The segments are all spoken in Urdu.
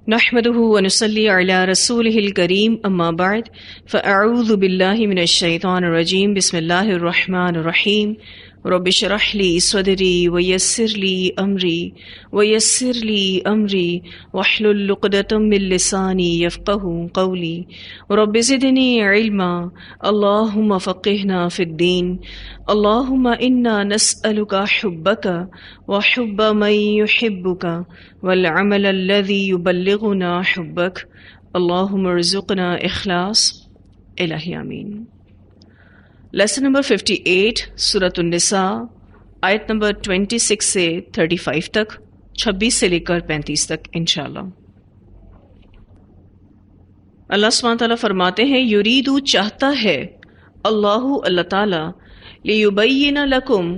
نحمده ونصلي على رسوله الكريم اما بعد فاعوذ بالله من الشيطان الرجيم بسم الله الرحمن الرحيم رب اشرح لي صدري ويسر لي امري واحلل عقدة من لساني يفقهوا قولي رب زدني علما اللهم فقهنا في الدين اللهم انا نسألك حبك وحب من يحبك والعمل الذي يبلغنا حبك اللهم ارزقنا اخلاص الہی آمین۔ لیسن نمبر 58 سورۃ النساء آیت نمبر 26 سے 35 تک، 26 سے لے کر 35 تک انشاءاللہ۔ اللہ سبحانہ تعالیٰ فرماتے ہیں یریدو چاہتا ہے اللہ تعالیٰ لیبین لکم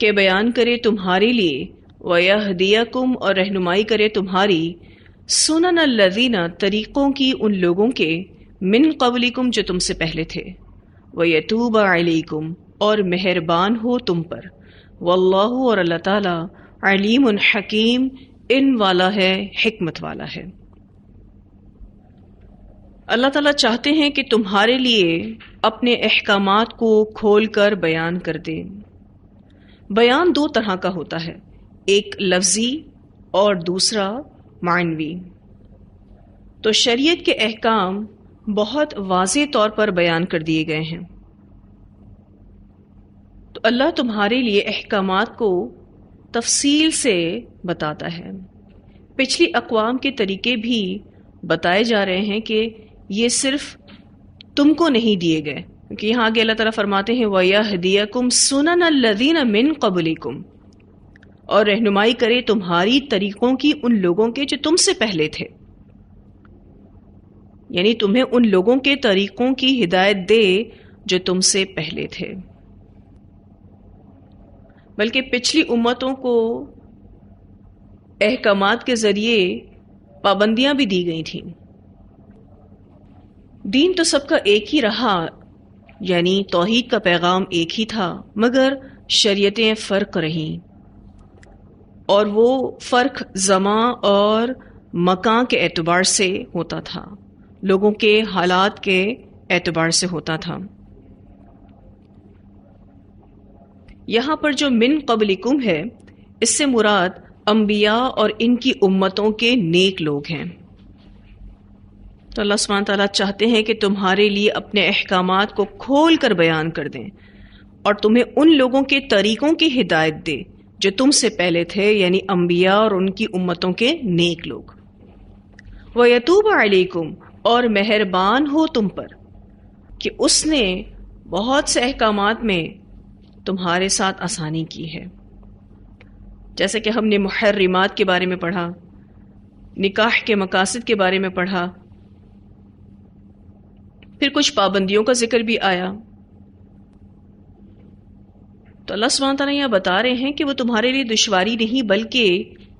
کہ بیان کرے تمہارے لیے، ویہدیکم اور رہنمائی کرے تمہاری، سنن الذین طریقوں کی ان لوگوں کے، من قبلکم جو تم سے پہلے تھے، ویتوب علیکم اور مہربان ہو تم پر، واللہ اور اللہ تعالی علیم حکیم علم والا ہے، حکمت والا ہے۔ اللہ تعالیٰ چاہتے ہیں کہ تمہارے لیے اپنے احکامات کو کھول کر بیان کر دیں۔ بیان دو طرح کا ہوتا ہے، ایک لفظی اور دوسرا معنوی۔ تو شریعت کے احکام بہت واضح طور پر بیان کر دیے گئے ہیں۔ تو اللہ تمہارے لیے احکامات کو تفصیل سے بتاتا ہے۔ پچھلی اقوام کے طریقے بھی بتائے جا رہے ہیں کہ یہ صرف تم کو نہیں دیے گئے، کیونکہ یہاں آگے اللہ تعالیٰ فرماتے ہیں وَيَهْدِيَكُمْ سُنَنَ الَّذِينَ مِن قَبْلِكُمْ اور رہنمائی کرے تمہاری طریقوں کی ان لوگوں کے جو تم سے پہلے تھے، یعنی تمہیں ان لوگوں کے طریقوں کی ہدایت دے جو تم سے پہلے تھے۔ بلکہ پچھلی امتوں کو احکامات کے ذریعے پابندیاں بھی دی گئی تھیں۔ دین تو سب کا ایک ہی رہا، یعنی توحید کا پیغام ایک ہی تھا، مگر شریعتیں فرق رہیں، اور وہ فرق زمان اور مکان کے اعتبار سے ہوتا تھا، لوگوں کے حالات کے اعتبار سے ہوتا تھا۔ یہاں پر جو من قبلکم ہے، اس سے مراد انبیاء اور ان کی امتوں کے نیک لوگ ہیں۔ تو اللہ سبحانہ تعالیٰ چاہتے ہیں کہ تمہارے لیے اپنے احکامات کو کھول کر بیان کر دیں اور تمہیں ان لوگوں کے طریقوں کی ہدایت دے جو تم سے پہلے تھے، یعنی انبیاء اور ان کی امتوں کے نیک لوگ۔ وَيَتُوبَ عَلَيْكُمْ اور مہربان ہو تم پر، کہ اس نے بہت سے احکامات میں تمہارے ساتھ آسانی کی ہے، جیسے کہ ہم نے محرمات کے بارے میں پڑھا، نکاح کے مقاصد کے بارے میں پڑھا، پھر کچھ پابندیوں کا ذکر بھی آیا۔ تو اللہ سبحانہ تعالیٰ یہ بتا رہے ہیں کہ وہ تمہارے لیے دشواری نہیں بلکہ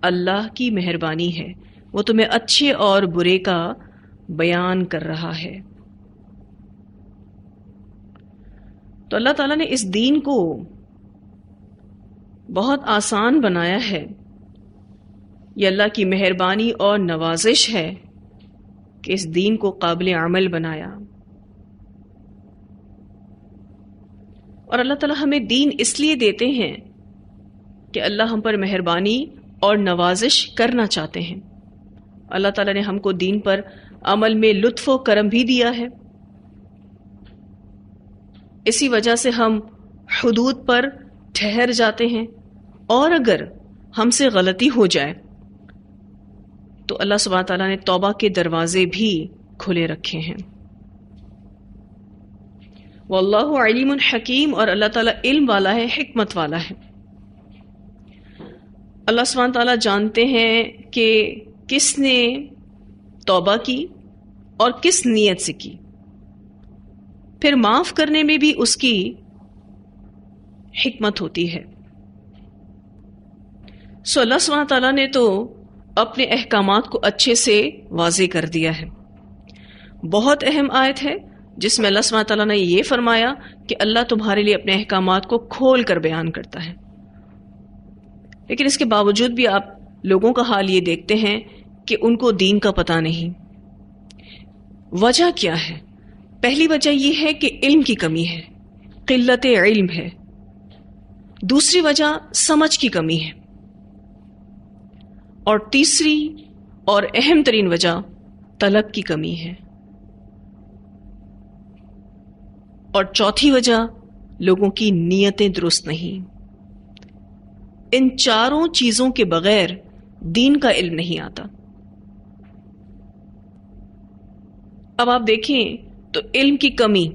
اللہ کی مہربانی ہے، وہ تمہیں اچھے اور برے کا بیان کر رہا ہے۔ تو اللہ تعالیٰ نے اس دین کو بہت آسان بنایا ہے، یہ اللہ کی مہربانی اور نوازش ہے کہ اس دین کو قابل عمل بنایا۔ اور اللہ تعالیٰ ہمیں دین اس لیے دیتے ہیں کہ اللہ ہم پر مہربانی اور نوازش کرنا چاہتے ہیں۔ اللہ تعالیٰ نے ہم کو دین پر عمل میں لطف و کرم بھی دیا ہے، اسی وجہ سے ہم حدود پر ٹھہر جاتے ہیں، اور اگر ہم سے غلطی ہو جائے تو اللہ سبحانہ تعالیٰ نے توبہ کے دروازے بھی کھلے رکھے ہیں۔ واللہ علیم حکیم اور اللہ تعالیٰ علم والا ہے، حکمت والا ہے۔ اللہ سبحانہ تعالیٰ جانتے ہیں کہ کس نے توبہ کی اور کس نیت سے کی، پھر معاف کرنے میں بھی اس کی حکمت ہوتی ہے۔ سو اللہ سبحانہ تعالیٰ نے تو اپنے احکامات کو اچھے سے واضح کر دیا ہے۔ بہت اہم آیت ہے جس میں اللہ سبحانہ تعالیٰ نے یہ فرمایا کہ اللہ تمہارے لیے اپنے احکامات کو کھول کر بیان کرتا ہے۔ لیکن اس کے باوجود بھی آپ لوگوں کا حال یہ دیکھتے ہیں کہ ان کو دین کا پتہ نہیں۔ وجہ کیا ہے؟ پہلی وجہ یہ ہے کہ علم کی کمی ہے، قلت علم ہے۔ دوسری وجہ سمجھ کی کمی ہے، اور تیسری اور اہم ترین وجہ طلب کی کمی ہے، اور چوتھی وجہ لوگوں کی نیتیں درست نہیں۔ ان چاروں چیزوں کے بغیر دین کا علم نہیں آتا۔ اب آپ دیکھیں تو علم کی کمی،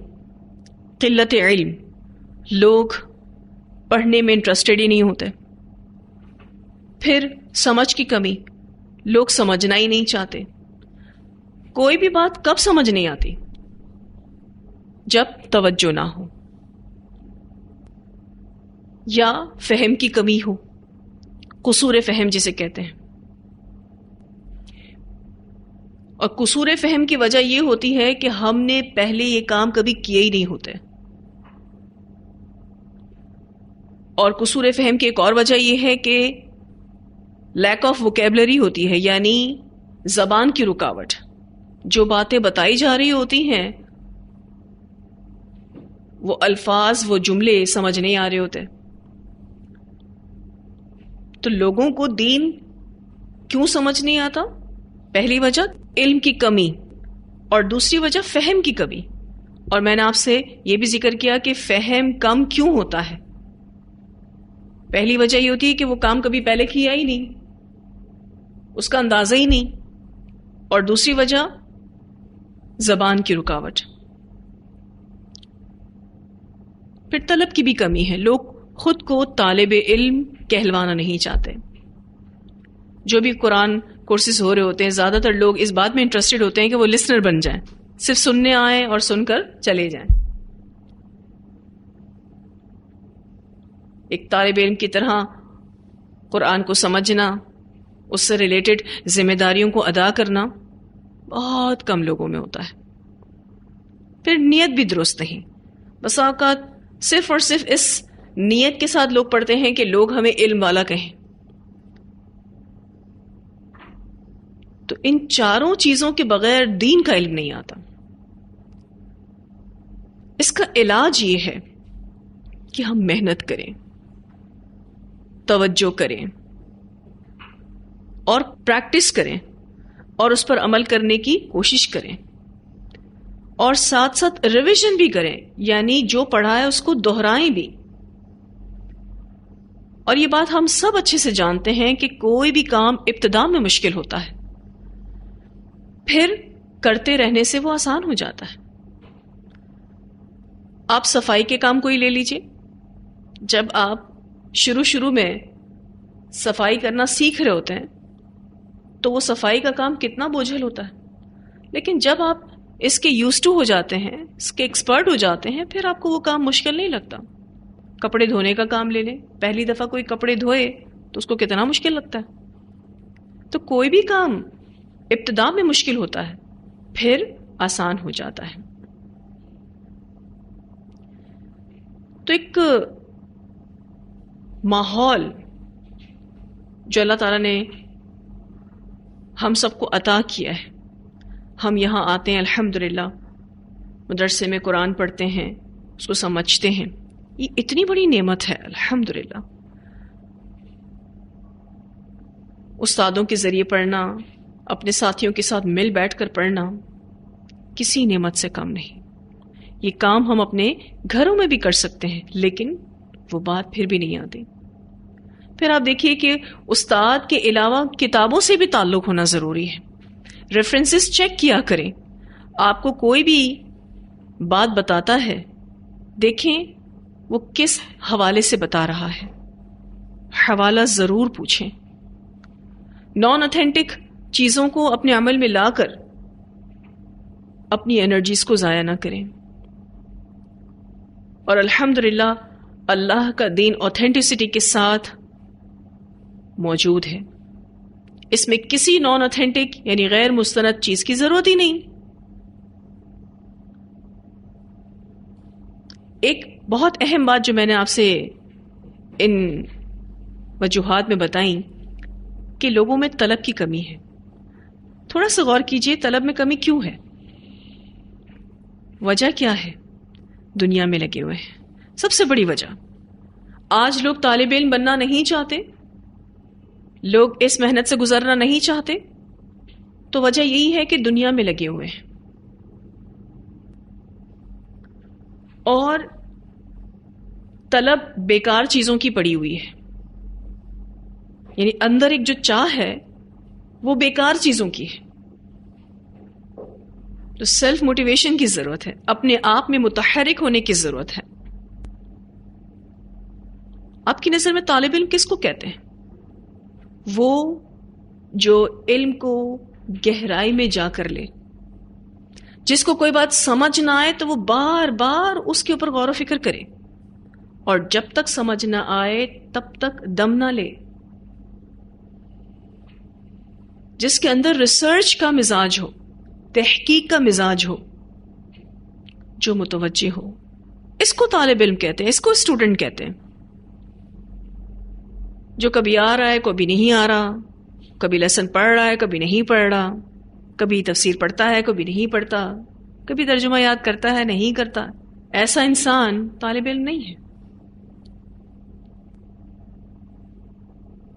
قلت علم، لوگ پڑھنے میں انٹرسٹڈ ہی نہیں ہوتے۔ پھر سمجھ کی کمی، لوگ سمجھنا ہی نہیں چاہتے۔ کوئی بھی بات کب سمجھ نہیں آتی؟ جب توجہ نہ ہو یا فہم کی کمی ہو، قصور فہم جسے کہتے ہیں۔ اور قصور فہم کی وجہ یہ ہوتی ہے کہ ہم نے پہلے یہ کام کبھی کیے ہی نہیں ہوتے۔ اور قصور فہم کی ایک اور وجہ یہ ہے کہ لیک آف ووکیبلری ہوتی ہے، یعنی زبان کی رکاوٹ۔ جو باتیں بتائی جا رہی ہوتی ہیں وہ الفاظ، وہ جملے سمجھ نہیں آ رہے ہوتے۔ تو لوگوں کو دین کیوں سمجھ نہیں آتا؟ پہلی وجہ علم کی کمی، اور دوسری وجہ فہم کی کمی۔ اور میں نے آپ سے یہ بھی ذکر کیا کہ فہم کم کیوں ہوتا ہے۔ پہلی وجہ یہ ہوتی ہے کہ وہ کام کبھی پہلے کیا ہی نہیں، اس کا اندازہ ہی نہیں، اور دوسری وجہ زبان کی رکاوٹ۔ پھر طلب کی بھی کمی ہے، لوگ خود کو طالب علم کہلوانا نہیں چاہتے۔ جو بھی قرآن کورسز ہو رہے ہوتے ہیں، زیادہ تر لوگ اس بات میں انٹرسٹڈ ہوتے ہیں کہ وہ لسنر بن جائیں، صرف سننے آئیں اور سن کر چلے جائیں۔ ایک طالب علم کی طرح قرآن کو سمجھنا، اس سے ریلیٹڈ ذمہ داریوں کو ادا کرنا بہت کم لوگوں میں ہوتا ہے۔ پھر نیت بھی درست نہیں، بس اوقات صرف اور صرف اس نیت کے ساتھ لوگ پڑھتے ہیں کہ لوگ ہمیں علم والا کہیں۔ تو ان چاروں چیزوں کے بغیر دین کا علم نہیں آتا۔ اس کا علاج یہ ہے کہ ہم محنت کریں، توجہ کریں اور پریکٹس کریں، اور اس پر عمل کرنے کی کوشش کریں، اور ساتھ ساتھ ریویژن بھی کریں، یعنی جو پڑھا ہے اس کو دہرائیں بھی۔ اور یہ بات ہم سب اچھے سے جانتے ہیں کہ کوئی بھی کام ابتدا میں مشکل ہوتا ہے، پھر کرتے رہنے سے وہ آسان ہو جاتا ہے۔ آپ صفائی کے کام کو ہی لے لیجئے، جب آپ شروع میں صفائی کرنا سیکھ رہے ہوتے ہیں تو وہ صفائی کا کام کتنا بوجھل ہوتا ہے، لیکن جب آپ اس کے یوز ٹو ہو جاتے ہیں، اس کے ایکسپرٹ ہو جاتے ہیں، پھر آپ کو وہ کام مشکل نہیں لگتا۔ کپڑے دھونے کا کام لے لیں، پہلی دفعہ کوئی کپڑے دھوئے تو اس کو کتنا مشکل لگتا ہے۔ تو کوئی بھی کام ابتدا میں مشکل ہوتا ہے، پھر آسان ہو جاتا ہے۔ تو ایک ماحول جو اللہ تعالیٰ نے ہم سب کو عطا کیا ہے، ہم یہاں آتے ہیں الحمدللہ، مدرسے میں قرآن پڑھتے ہیں، اس کو سمجھتے ہیں، یہ اتنی بڑی نعمت ہے الحمدللہ۔ استادوں کے ذریعے پڑھنا، اپنے ساتھیوں کے ساتھ مل بیٹھ کر پڑھنا کسی نعمت سے کم نہیں۔ یہ کام ہم اپنے گھروں میں بھی کر سکتے ہیں، لیکن وہ بات پھر بھی نہیں آتی۔ پھر آپ دیکھیے کہ استاد کے علاوہ کتابوں سے بھی تعلق ہونا ضروری ہے۔ ریفرنسز چیک کیا کریں، آپ کو کوئی بھی بات بتاتا ہے، دیکھیں وہ کس حوالے سے بتا رہا ہے، حوالہ ضرور پوچھیں۔ نان اتھینٹک چیزوں کو اپنے عمل میں لا کر اپنی انرجیز کو ضائع نہ کریں۔ اور الحمدللہ اللہ کا دین اوتھینٹسٹی کے ساتھ موجود ہے، اس میں کسی نان اتھینٹک یعنی غیر مستند چیز کی ضرورت ہی نہیں۔ ایک بہت اہم بات جو میں نے آپ سے ان وجوہات میں بتائیں کہ لوگوں میں طلب کی کمی ہے۔ تھوڑا سا غور کیجئے طلب میں کمی کیوں ہے؟ وجہ کیا ہے؟ دنیا میں لگے ہوئے ہیں سب سے بڑی وجہ۔ آج لوگ طالب علم بننا نہیں چاہتے، لوگ اس محنت سے گزرنا نہیں چاہتے، تو وجہ یہی ہے کہ دنیا میں لگے ہوئے ہیں اور طلب بیکار چیزوں کی پڑی ہوئی ہے، یعنی اندر ایک جو چاہ ہے وہ بیکار چیزوں کی ہے۔ تو سیلف موٹیویشن کی ضرورت ہے، اپنے آپ میں متحرک ہونے کی ضرورت ہے۔ آپ کی نظر میں طالب علم کس کو کہتے ہیں؟ وہ جو علم کو گہرائی میں جا کر لے، جس کو کوئی بات سمجھ نہ آئے تو وہ بار بار اس کے اوپر غور و فکر کرے، اور جب تک سمجھ نہ آئے تب تک دم نہ لے، جس کے اندر ریسرچ کا مزاج ہو، تحقیق کا مزاج ہو، جو متوجہ ہو، اس کو طالب علم کہتے ہیں، اس کو اسٹوڈنٹ کہتے ہیں۔ جو کبھی آ رہا ہے کبھی نہیں آ رہا، کبھی لیسن پڑھ رہا ہے کبھی نہیں پڑھ رہا، کبھی تفسیر پڑھتا ہے کبھی نہیں پڑھتا، کبھی ترجمہ یاد کرتا ہے نہیں کرتا، ایسا انسان طالب علم نہیں ہے۔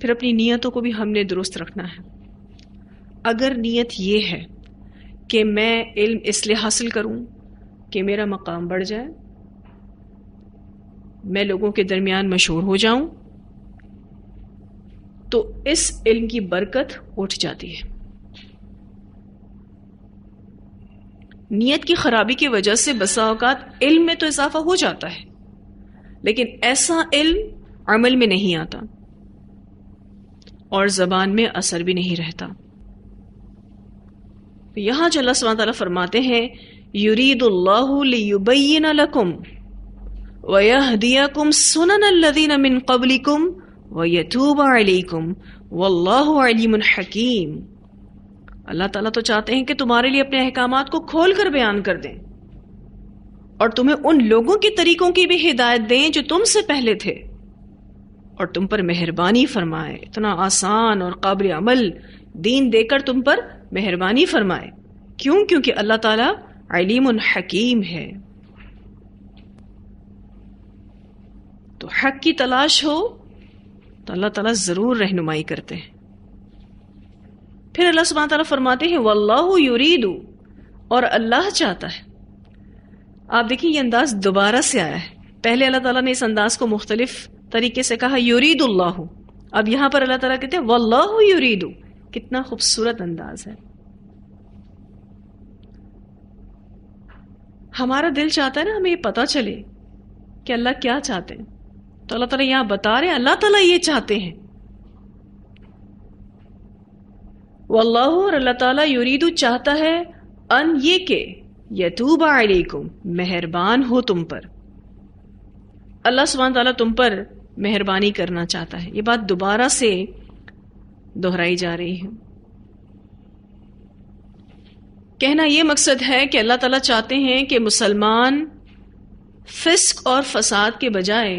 پھر اپنی نیتوں کو بھی ہم نے درست رکھنا ہے۔ اگر نیت یہ ہے کہ میں علم اس لیے حاصل کروں کہ میرا مقام بڑھ جائے، میں لوگوں کے درمیان مشہور ہو جاؤں، تو اس علم کی برکت اٹھ جاتی ہے۔ نیت کی خرابی کی وجہ سے بسا اوقات علم میں تو اضافہ ہو جاتا ہے، لیکن ایسا علم عمل میں نہیں آتا اور زبان میں اثر بھی نہیں رہتا۔ یہاں جو اللہ سبحانہ تعالیٰ فرماتے ہیں یرید اللہ لیبین لکم ویہدیکم سنن الذین من قبلکم ویتوب علیکم واللہ علیم حکیم، اللہ تعالیٰ تو چاہتے ہیں کہ تمہارے لیے اپنے احکامات کو کھول کر بیان کر دیں اور تمہیں ان لوگوں کے طریقوں کی بھی ہدایت دیں جو تم سے پہلے تھے، اور تم پر مہربانی فرمائے، اتنا آسان اور قابل عمل دین دے کر تم پر مہربانی فرمائے۔ کیوں؟ کیونکہ اللہ تعالیٰ علیم حکیم ہے۔ تو حق کی تلاش ہو تو اللہ تعالیٰ ضرور رہنمائی کرتے ہیں۔ پھر اللہ سبحانہ تعالیٰ فرماتے ہیں واللہ یرید، اور اللہ چاہتا ہے۔ آپ دیکھیں یہ انداز دوبارہ سے آیا ہے، پہلے اللہ تعالیٰ نے اس انداز کو مختلف طریقے سے کہا یرید اللہ، اب یہاں پر اللہ تعالیٰ کہتے ہیں واللہ یرید۔ کتنا خوبصورت انداز ہے۔ ہمارا دل چاہتا ہے نا ہمیں یہ پتا چلے کہ اللہ کیا چاہتے ہیں، تو اللہ تعالیٰ یہاں بتا رہے ہیں اللہ تعالیٰ یہ چاہتے ہیں۔ واللہ، اور اللہ تعالیٰ یرید چاہتا ہے، ان یہ کہ یتوب علیکم، مہربان ہو تم پر۔ اللہ سبحانہ تعالیٰ تم پر مہربانی کرنا چاہتا ہے۔ یہ بات دوبارہ سے دہرائی جا رہی ہے۔ کہنا یہ مقصد ہے کہ اللہ تعالیٰ چاہتے ہیں کہ مسلمان فسق اور فساد کے بجائے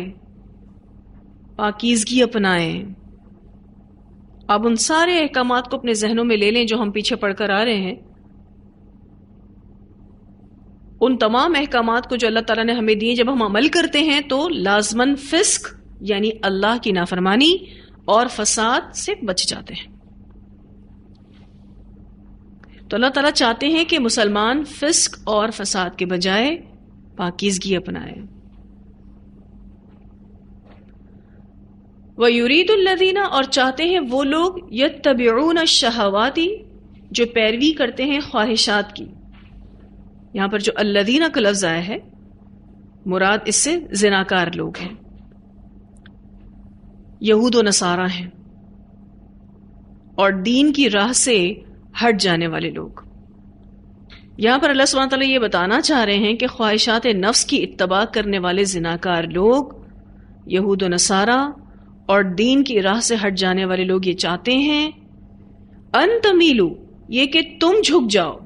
پاکیزگی اپنائیں۔ آپ ان سارے احکامات کو اپنے ذہنوں میں لے لیں جو ہم پیچھے پڑھ کر آ رہے ہیں، ان تمام احکامات کو جو اللہ تعالیٰ نے ہمیں دیے، جب ہم عمل کرتے ہیں تو لازماً فسق یعنی اللہ کی نافرمانی اور فساد سے بچ جاتے ہیں۔ تو اللہ تعالیٰ چاہتے ہیں کہ مسلمان فسق اور فساد کے بجائے پاکیزگی اپنائے۔ وَيُرِيدُ الَّذِينَ، اور چاہتے ہیں وہ لوگ يَتَّبِعُونَ الشَّهَوَاتِ، جو پیروی کرتے ہیں خواہشات کی۔ یہاں پر جو الذین کا لفظ آیا ہے مراد اس سے زناکار لوگ ہیں، یہود و نصارہ ہیں، اور دین کی راہ سے ہٹ جانے والے لوگ۔ یہاں پر اللہ سبحانہ تعالیٰ یہ بتانا چاہ رہے ہیں کہ خواہشات نفس کی اتباع کرنے والے زناکار لوگ، یہود و نصارہ اور دین کی راہ سے ہٹ جانے والے لوگ یہ چاہتے ہیں ان تمیلو، یہ کہ تم جھک جاؤ،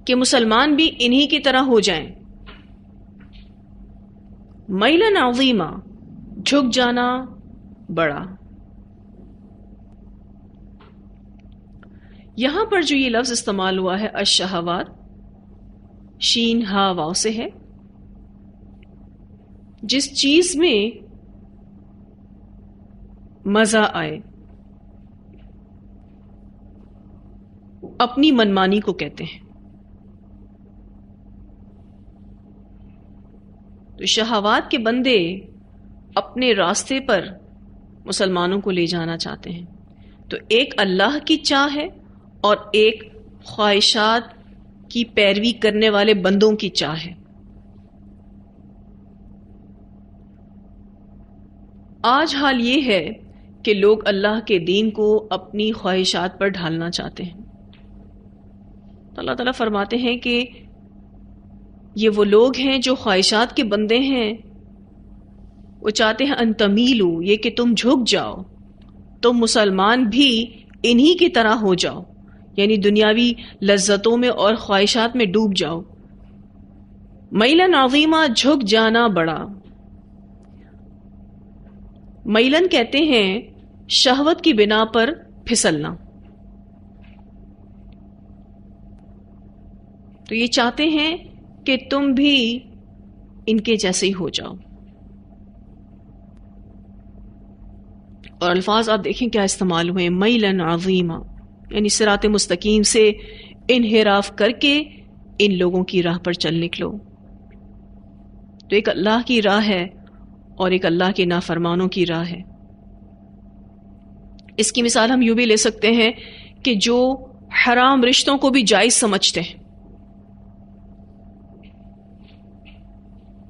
کہ مسلمان بھی انہی کی طرح ہو جائیں۔ میلن عظیما، جھک جانا بڑا، یہاں پر جو یہ لفظ استعمال ہوا ہے الشہوات، شین ہا واو سے ہے، جس چیز میں مزہ آئے، اپنی منمانی کو کہتے ہیں۔ تو شہوات کے بندے اپنے راستے پر مسلمانوں کو لے جانا چاہتے ہیں، تو ایک اللہ کی چاہ ہے اور ایک خواہشات کی پیروی کرنے والے بندوں کی چاہ ہے۔ آج حال یہ ہے کہ لوگ اللہ کے دین کو اپنی خواہشات پر ڈھالنا چاہتے ہیں۔ تو اللہ تعالیٰ فرماتے ہیں کہ یہ وہ لوگ ہیں جو خواہشات کے بندے ہیں، وہ چاہتے ہیں ان تمیلو، یہ کہ تم جھک جاؤ، تم مسلمان بھی انہی کی طرح ہو جاؤ، یعنی دنیاوی لذتوں میں اور خواہشات میں ڈوب جاؤ۔ میلن عظیمہ، جھک جانا بڑا۔ میلن کہتے ہیں شہوت کی بنا پر پھسلنا۔ تو یہ چاہتے ہیں کہ تم بھی ان کے جیسے ہی ہو جاؤ۔ اور الفاظ آپ دیکھیں کیا استعمال ہوئے، میلن عظیمہ، یعنی صراط مستقیم سے انحراف کر کے ان لوگوں کی راہ پر چل نکلو۔ تو ایک اللہ کی راہ ہے اور ایک اللہ کے نافرمانوں کی راہ ہے۔ اس کی مثال ہم یوں بھی لے سکتے ہیں کہ جو حرام رشتوں کو بھی جائز سمجھتے ہیں،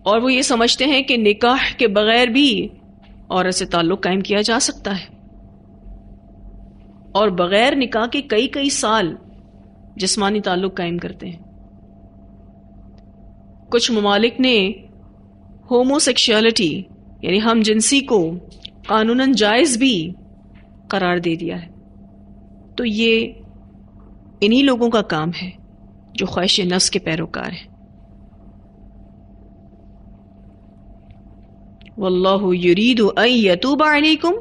اور وہ یہ سمجھتے ہیں کہ نکاح کے بغیر بھی عورت سے تعلق قائم کیا جا سکتا ہے، اور بغیر نکاح کے کئی کئی سال جسمانی تعلق قائم کرتے ہیں۔ کچھ ممالک نے ہومو سیکشوالٹی یعنی ہم جنسی کو قانوناً جائز بھی قرار دے دیا ہے۔ تو یہ انہی لوگوں کا کام ہے جو خواہش نفس کے پیروکار ہیں۔ واللہ یرید ان یتوب علیکم،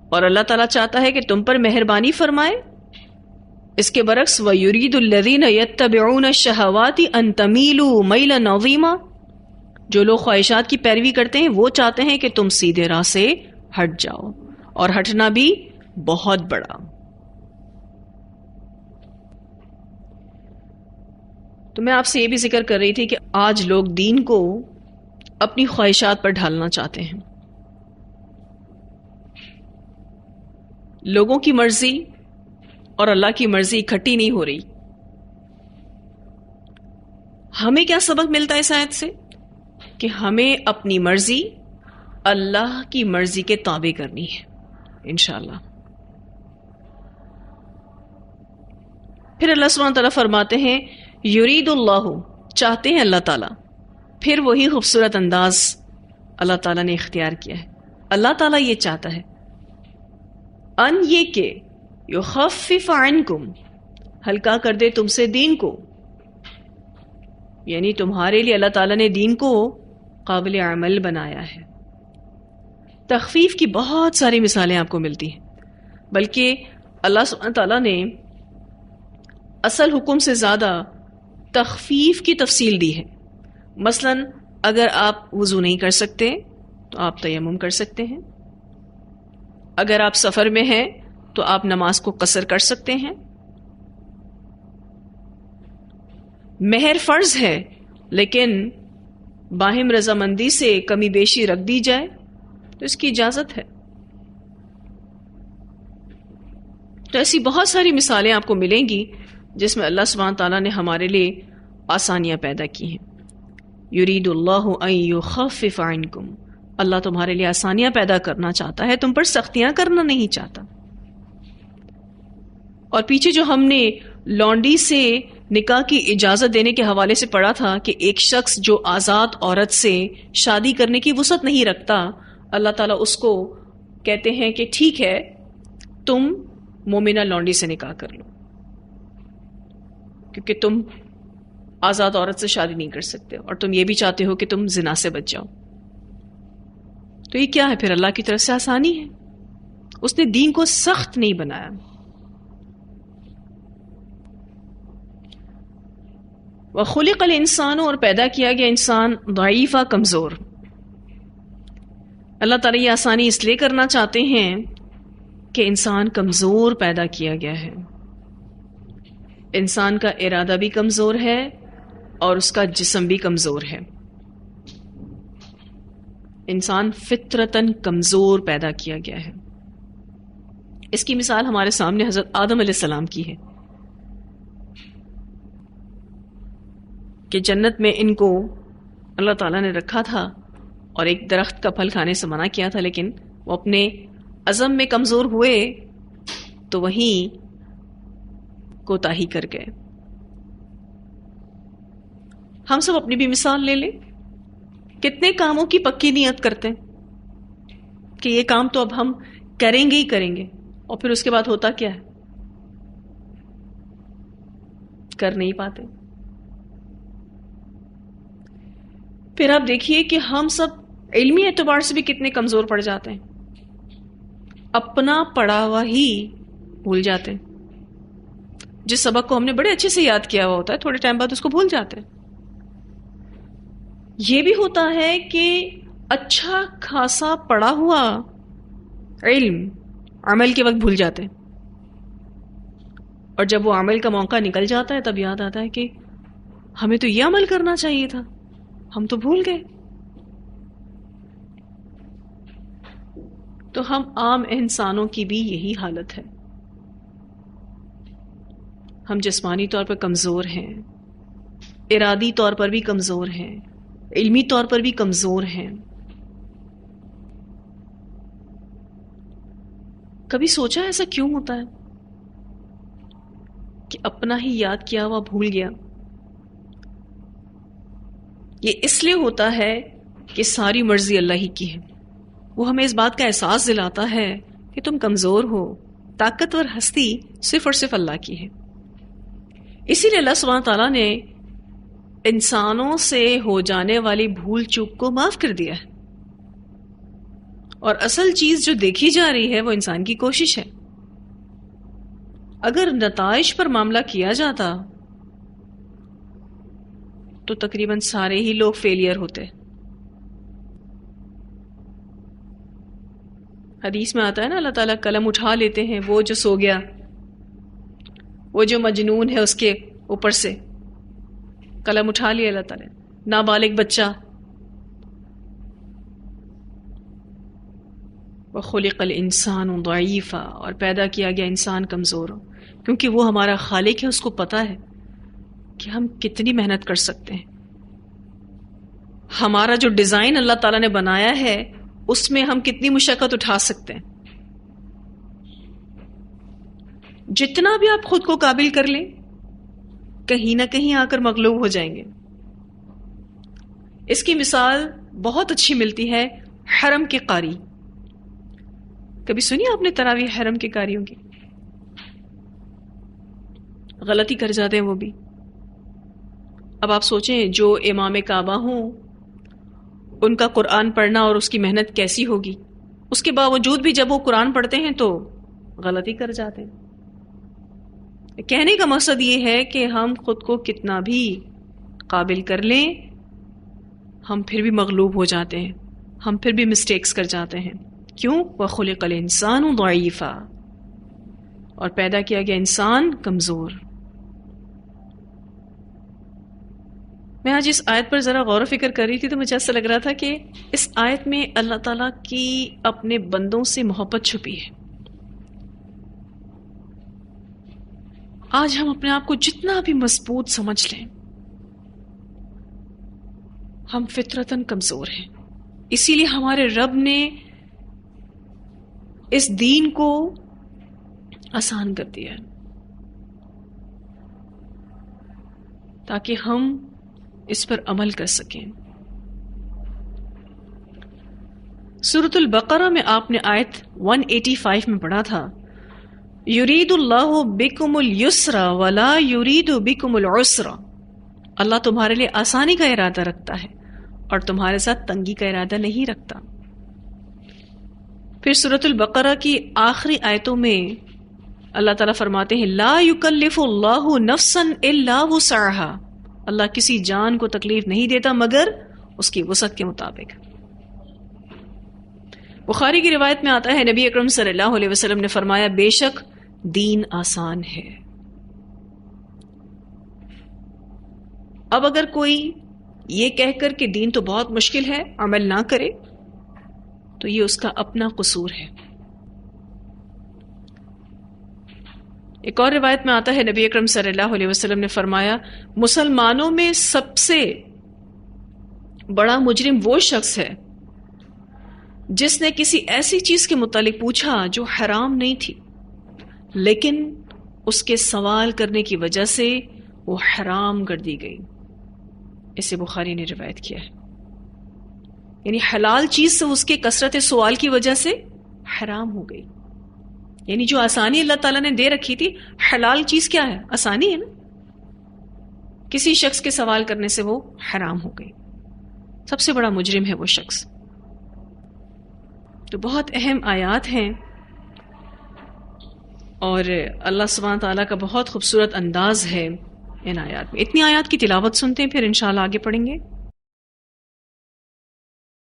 اور اللہ تعالیٰ چاہتا ہے کہ تم پر مہربانی فرمائے۔ اس کے برعکس وَيُرِيدُ الَّذِينَ يَتَّبِعُونَ الشَّهَوَاتِ أَن تَمِيلُوا مَيْلًا عَظِيمًا، جو لوگ خواہشات کی پیروی کرتے ہیں وہ چاہتے ہیں کہ تم سیدھے راہ سے ہٹ جاؤ، اور ہٹنا بھی بہت بڑا۔ تو میں آپ سے یہ بھی ذکر کر رہی تھی کہ آج لوگ دین کو اپنی خواہشات پر ڈھالنا چاہتے ہیں۔ لوگوں کی مرضی اور اللہ کی مرضی اکٹھی نہیں ہو رہی۔ ہمیں کیا سبق ملتا ہے اس آیت سے؟ کہ ہمیں اپنی مرضی اللہ کی مرضی کے تابع کرنی ہے انشاءاللہ۔ پھر اللہ سبحانہ تعالیٰ فرماتے ہیں یرید اللہ، چاہتے ہیں اللہ تعالیٰ۔ پھر وہی خوبصورت انداز اللہ تعالیٰ نے اختیار کیا ہے۔ اللہ تعالیٰ یہ چاہتا ہے ان یہ کہ یخفف عنکم، ہلکا کر دے تم سے دین کو، یعنی تمہارے لیے اللہ تعالیٰ نے دین کو قابل عمل بنایا ہے۔ تخفیف کی بہت ساری مثالیں آپ کو ملتی ہیں، بلکہ اللہ سبحانہ تعالیٰ نے اصل حکم سے زیادہ تخفیف کی تفصیل دی ہے۔ مثلا اگر آپ وضو نہیں کر سکتے تو آپ تیمم کر سکتے ہیں، اگر آپ سفر میں ہیں تو آپ نماز کو قصر کر سکتے ہیں، مہر فرض ہے لیکن باہم رضامندی سے کمی بیشی رکھ دی جائے تو اس کی اجازت ہے۔ تو ایسی بہت ساری مثالیں آپ کو ملیں گی جس میں اللہ سبحانہ تعالیٰ نے ہمارے لیے آسانیاں پیدا کی ہیں۔ یرید اللہ ان یخفف عنکم، اللہ تمہارے لیے آسانیاں پیدا کرنا چاہتا ہے، تم پر سختیاں کرنا نہیں چاہتا۔ اور پیچھے جو ہم نے لونڈی سے نکاح کی اجازت دینے کے حوالے سے پڑھا تھا کہ ایک شخص جو آزاد عورت سے شادی کرنے کی وسعت نہیں رکھتا، اللہ تعالیٰ اس کو کہتے ہیں کہ ٹھیک ہے تم مومنہ لونڈی سے نکاح کر لو، کیونکہ تم آزاد عورت سے شادی نہیں کر سکتے اور تم یہ بھی چاہتے ہو کہ تم زنا سے بچ جاؤ۔ تو یہ کیا ہے؟ پھر اللہ کی طرف سے آسانی ہے، اس نے دین کو سخت نہیں بنایا۔ وَخُلِقَ الْإِنسَانُ، اور پیدا کیا گیا انسان ضعیفہ، کمزور. اللہ تعالیٰ یہ آسانی اس لیے کرنا چاہتے ہیں کہ انسان کمزور پیدا کیا گیا ہے. انسان کا ارادہ بھی کمزور ہے اور اس کا جسم بھی کمزور ہے. انسان فطرتاً کمزور پیدا کیا گیا ہے. اس کی مثال ہمارے سامنے حضرت آدم علیہ السلام کی ہے کہ جنت میں ان کو اللہ تعالیٰ نے رکھا تھا اور ایک درخت کا پھل کھانے سے منع کیا تھا، لیکن وہ اپنے عزم میں کمزور ہوئے تو وہیں کوتاہی کر گئے. ہم سب اپنی بھی مثال لے لیں. کتنے کاموں کی پکی نیت کرتے ہیں کہ یہ کام تو اب ہم کریں گے ہی کریں گے، اور پھر اس کے بعد ہوتا کیا ہے؟ کر نہیں پاتے. پھر آپ دیکھیے کہ ہم سب علمی اعتبار سے بھی کتنے کمزور پڑ جاتے ہیں. اپنا پڑھا ہوا ہی بھول جاتے ہیں. جس سبق کو ہم نے بڑے اچھے سے یاد کیا ہوا ہوتا ہے، تھوڑے ٹائم بعد اس کو بھول جاتے ہیں. یہ بھی ہوتا ہے کہ اچھا خاصا پڑھا ہوا علم عمل کے وقت بھول جاتے ہیں، اور جب وہ عمل کا موقع نکل جاتا ہے تب یاد آتا ہے کہ ہمیں تو یہ عمل کرنا چاہیے تھا، ہم تو بھول گئے. تو ہم عام انسانوں کی بھی یہی حالت ہے. ہم جسمانی طور پر کمزور ہیں، ارادی طور پر بھی کمزور ہیں، علمی طور پر بھی کمزور ہیں. کبھی سوچا ایسا کیوں ہوتا ہے کہ اپنا ہی یاد کیا ہوا بھول گیا؟ یہ اس لیے ہوتا ہے کہ ساری مرضی اللہ ہی کی ہے. وہ ہمیں اس بات کا احساس دلاتا ہے کہ تم کمزور ہو، طاقتور ہستی صرف اور صرف اللہ کی ہے. اسی لیے اللہ سبحانہ تعالیٰ نے انسانوں سے ہو جانے والی بھول چوک کو معاف کر دیا ہے، اور اصل چیز جو دیکھی جا رہی ہے وہ انسان کی کوشش ہے. اگر نتائج پر معاملہ کیا جاتا تو تقریباً سارے ہی لوگ فیلئر ہوتے. حدیث میں آتا ہے نا، اللہ تعالیٰ قلم اٹھا لیتے ہیں، وہ جو سو گیا، وہ جو مجنون ہے اس کے اوپر سے قلم اٹھا لیا اللہ تعالیٰ. نابالغ بچہ، وَخُلِقَ الْإِنسَانُ ضَعِيفًا، اور پیدا کیا گیا انسان کمزور ہو، کیونکہ وہ ہمارا خالق ہے، اس کو پتا ہے کہ ہم کتنی محنت کر سکتے ہیں. ہمارا جو ڈیزائن اللہ تعالیٰ نے بنایا ہے اس میں ہم کتنی مشقت اٹھا سکتے ہیں. جتنا بھی آپ خود کو قابل کر لیں، کہیں نہ کہیں آ کر مغلوب ہو جائیں گے. اس کی مثال بہت اچھی ملتی ہے حرم کے قاری. کبھی سنی آپ نے تراویح حرم کے قاریوں کی؟ غلطی کر جاتے ہیں وہ بھی. اب آپ سوچیں جو امام کعبہ ہوں، ان کا قرآن پڑھنا اور اس کی محنت کیسی ہوگی، اس کے باوجود بھی جب وہ قرآن پڑھتے ہیں تو غلطی کر جاتے ہیں. کہنے کا مقصد یہ ہے کہ ہم خود کو کتنا بھی قابل کر لیں، ہم پھر بھی مغلوب ہو جاتے ہیں، ہم پھر بھی مسٹیکس کر جاتے ہیں. کیوں؟ وَخُلِقَ الْإِنسَانُ ضَعِيفًا، اور پیدا کیا گیا انسان کمزور. میں آج اس آیت پر ذرا غور و فکر کر رہی تھی تو مجھے ایسا لگ رہا تھا کہ اس آیت میں اللہ تعالیٰ کی اپنے بندوں سے محبت چھپی ہے. آج ہم اپنے آپ کو جتنا بھی مضبوط سمجھ لیں، ہم فطرتاً کمزور ہیں. اسی لیے ہمارے رب نے اس دین کو آسان کر دیا ہے تاکہ ہم اس پر عمل کر سکیں. سورۃ البقرہ میں آپ نے آیت 185 میں پڑھا تھا، یرید اللہ بکم اليسر ولا یرید بکم العسر. اللہ تمہارے لیے آسانی کا ارادہ رکھتا ہے اور تمہارے ساتھ تنگی کا ارادہ نہیں رکھتا. پھر سورۃ البقرہ کی آخری آیتوں میں اللہ تعالیٰ فرماتے ہیں لا یکلف اللہ نفسا الا وسعها اللہ کسی جان کو تکلیف نہیں دیتا مگر اس کی وسعت کے مطابق. بخاری کی روایت میں آتا ہے نبی اکرم صلی اللہ علیہ وسلم نے فرمایا بے شک دین آسان ہے. اب اگر کوئی یہ کہہ کر کہ دین تو بہت مشکل ہے عمل نہ کرے تو یہ اس کا اپنا قصور ہے. ایک اور روایت میں آتا ہے نبی اکرم صلی اللہ علیہ وسلم نے فرمایا مسلمانوں میں سب سے بڑا مجرم وہ شخص ہے جس نے کسی ایسی چیز کے متعلق پوچھا جو حرام نہیں تھی لیکن اس کے سوال کرنے کی وجہ سے وہ حرام کر دی گئی. اسے بخاری نے روایت کیا ہے. یعنی حلال چیز سے اس کے کثرت سوال کی وجہ سے حرام ہو گئی. یعنی جو آسانی اللہ تعالیٰ نے دے رکھی تھی، حلال چیز کیا ہے؟ آسانی ہے نا. کسی شخص کے سوال کرنے سے وہ حرام ہو گئی. سب سے بڑا مجرم ہے وہ شخص. تو بہت اہم آیات ہیں اور اللہ سبحانہ تعالیٰ کا بہت خوبصورت انداز ہے ان آیات میں. اتنی آیات کی تلاوت سنتے ہیں پھر انشاءاللہ آگے پڑھیں گے.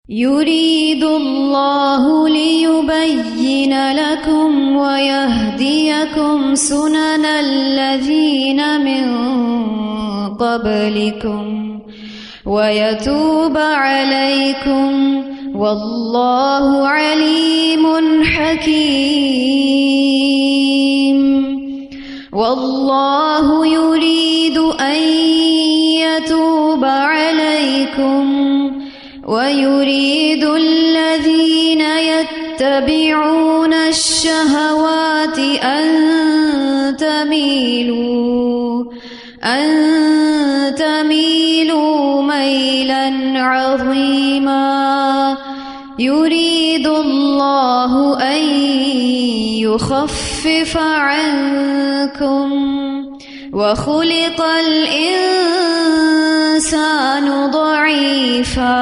يريد الله ليبين لكم ويهديكم سنن الذين من قبلكم ويتوب عليكم والله عليم حكيم. والله يريد أن يتوب عليكم وَيُرِيدُ الَّذِينَ يَتَّبِعُونَ الشَّهَوَاتِ أَن تَمِيلُوا مَيْلًا عَظِيمًا. يُرِيدُ اللَّهُ أَن يُخَفِّفَ عَنكُمْ وَخُلِقَ الْإِنسَانُ ضَعِيفًا.